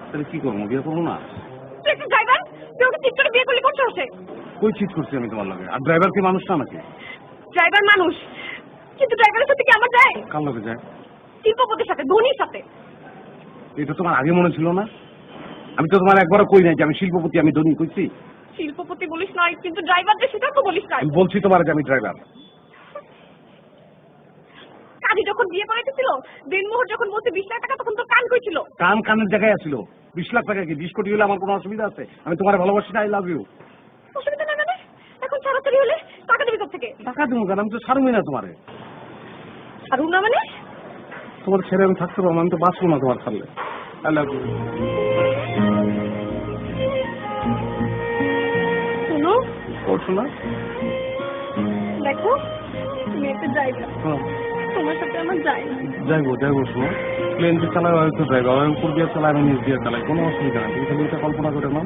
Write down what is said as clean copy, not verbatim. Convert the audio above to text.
তাহলে কি করবো, বিয়ে করবো না? তুই একটা ড্রাইভার, তুই ওকে চিট করে বিয়ে করলি কোন সাহসে? কই চিট করছি আমি তোমার লাগে? আর ড্রাইভার কি মানুষ না নাকি? ড্রাইভার মানুষ, কিন্তু ড্রাইভারের সাথে কি আমার যায়? কার লগে যায়? শিল্পপতির সাথে, ধোনির সাথে। এটা তোমার আগে মনে ছিল না? আমি তো তোমার একবারও কই নাই যে আমি শিল্পপতি, আমি ধনী কইছি? শিল্পপতি বলিস নাই, কিন্তু ড্রাইভারদের সেটা তো বলিস নাই। আমি বলছি তোমার যে আমি ড্রাইভার। কাজী যখন বিয়ে করাইতেছিল, দিনমোহর যখন বলছে 20 লাখ টাকা, তখন তো কান কইছিল। কান কানের জায়গায় আছিল। 20 লাখ টাকা কি 20 কোটি হলে আমার কোনো অসুবিধা আছে? আমি তোমার ভালোবাসি না, আই লাভ ইউ। অসুবিধা নাই মানে? এখন ছাড়াছাড়ি হলে টাকা দিবি কোথা থেকে? টাকা দেবো কেন? আমি তো ছাড়বই না তোমারে। ছাড়ুন না মানে? তোমার ছেড়ে আমি থাকতে পারবো? আমি তো বাঁচবো না তোমার ছাড়লে। I love you. শুনো, করছো না? দেখো, মেয়েতে যাইবা, তোমার সাথে আমার যায় না। যাইবো যাইবো, শোনো, প্লেন যে চালায় হয়তো ড্রাইভার, আমি উপর দিয়ে চালাই, আমি নিচ দিয়ে চালাই, কোনো অসুবিধা নেই। তুমি খালি এটা কল্পনা করে নাও।